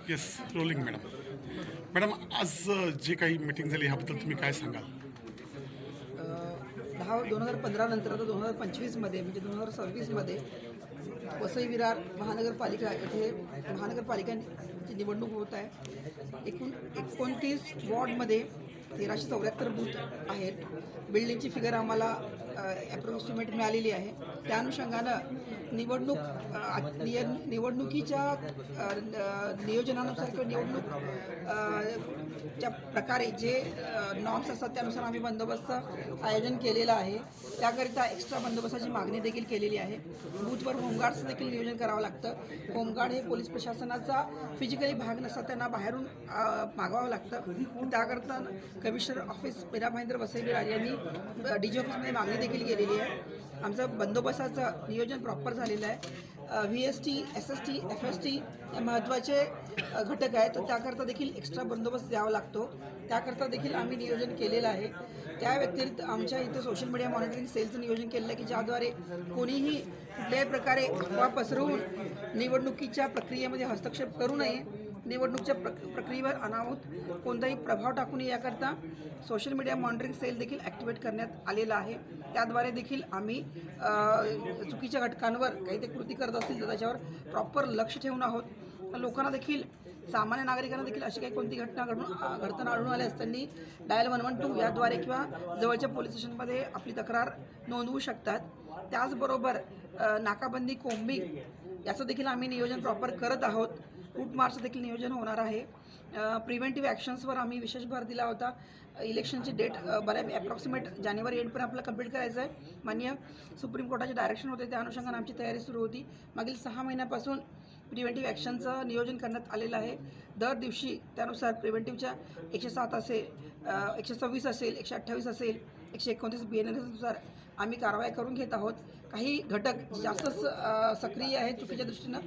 Yes rolling madam आज जे काही मीटिंग झाली ह्याबद्दल तुम्ही काय सांगाल? 2015 नंतर आता 2025मध्ये म्हणजे 2026मध्ये वसई विरार महानगरपालिका येथे महानगरपालिकांची निवडणूक होत आहे। एकूण 29 वॉर्डमध्ये 1374 बूथ आहेत। बिल्डिंगची फिगर आम्हाला ॲप्रॉक्सिमेट मिळालेली आहे। त्या अनुषंगानं निवडणुकीच्या नियोजनानुसार किंवा च्या प्रकारे जे नॉर्म्स असतात त्यानुसार आम्ही बंदोबस्त आयोजन केलेलं आहे। त्याकरिता एक्स्ट्रा बंदोबस्ताची मागणी देखील केलेली आहे। बूथवर होमगार्ड्सचं देखील नियोजन करावं लागतं। होमगार्ड हे पोलीस प्रशासनाचा फिजिकली भाग नसतात, त्यांना बाहेरून मागवावं लागतं। त्याकरता कमिशनर ऑफिस मीरा भाईंदर वसई विरार यांनी DG ऑफिसमध्ये मागणी देखील केलेली आहे। आमचं बंदोबस्ताचं नियोजन प्रॉपर झालेलं आहे। VST, SST, FST हे महत्त्वाचे घटक आहेत, तर त्याकरता देखील एक्स्ट्रा बंदोबस्त द्यावा लागतो। त्याकरता देखील आम्ही नियोजन केलेलं आहे। त्या व्यतिरिक्त आमच्या इथं सोशल मीडिया मॉनिटरिंग सेलचं नियोजन केलेलं आहे की ज्याद्वारे कोणीही कुठल्याही प्रकारे अफवा पसरवून निवडणुकीच्या प्रक्रियेमध्ये हस्तक्षेप करू नये, निवडणुकीच्या प्रक्रियेवर अनाहूत कोणताही प्रभाव टाकू नये याकरता सोशल मीडिया मॉनिटरिंग सेल देखील ॲक्टिवेट करण्यात आलेला आहे। त्याद्वारे देखील आम्ही चुकीच्या घटकांवर काही ते कृती करत असतील तर त्याच्यावर प्रॉपर लक्ष ठेवून आहोत। लोकांना देखील, सामान्य नागरिकांना देखील अशी काही कोणती घटना घडताना आढळून आल्यास त्यांनी डायल 112 याद्वारे किंवा जवळच्या पोलीस स्टेशनमध्ये आपली तक्रार नोंदवू शकतात। त्याचबरोबर नाकाबंदी, कोम्बिंग याचं देखील आम्ही नियोजन प्रॉपर करत आहोत। रूट मार्च देखील नियोजन होणार आहे। प्रिव्हेंटिव्ह ॲक्शन्सवर आम्ही विशेष भर दिला होता। इलेक्शनची डेट ॲप्रॉक्सिमेट जानेवारी एंडपर्यंत आपल्याला कंप्लीट करायचं आहे। माननीय सुप्रीम कोर्टाचे डायरेक्शन होते, त्या अनुषंगाने आमची तयारी सुरू होती। मागील 6 महिन्यापासून प्रिव्हेंटिव्ह ॲक्शनचं नियोजन करण्यात आलेलं आहे। दर दिवशी त्यानुसार प्रिव्हेंटिव्हच्या 107 असेल, 126 असेल, 128 असेल, 129 BNSनुसार आम्ही कारवाई करून घेत आहोत। काही घटक जास्तच सक्रिय आहेत चुकीच्या दृष्टीनं,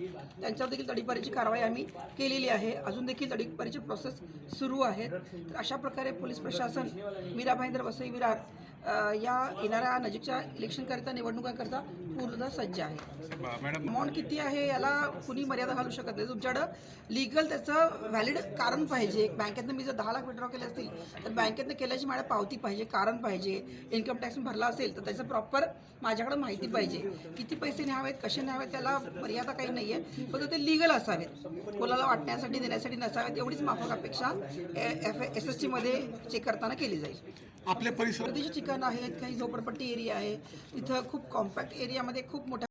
त्यांच्यावर देखील तडीपारीची कारवाई आम्ही केलेली आहे। अजून देखील तडीपारीची प्रोसेस सुरू आहेत। तर अशा प्रकारे पोलीस प्रशासन मीरा भाईंदर वसई विरार या येणाऱ्या नजीकच्या इलेक्शनकरिता, निवडणुकांकरिता पूर्ण सज्ज आहे। अमाऊंट किती आहे याला कुणी मर्यादा घालू शकत नाही। तुमच्याकडं लिगल त्याचं व्हॅलिड कारण पाहिजे। बँकेतनं मी जर 10 लाख विड्रॉ केले असतील तर बँकेतनं केल्याची माझ्या पावती पाहिजे, कारण पाहिजे। इन्कम टॅक्स भरला असेल तर त्याचं प्रॉपर माझ्याकडे माहिती पाहिजे। किती पैसे न्यावेत, कसे न्यावेत त्याला मर्यादा काही नाही आहे, पण ते लीगल असावेत, कोणाला वाटण्यासाठी देण्यासाठी नसावेत, एवढीच माफक अपेक्षा SSTमध्ये चेक करताना केली जाईल। आपल्या परिसरात ठिकाणं आहेत, काही झोपडपट्टी एरिया आहे, तिथं खूप कॉम्पॅक्ट एरियामध्ये खूप मोठ्या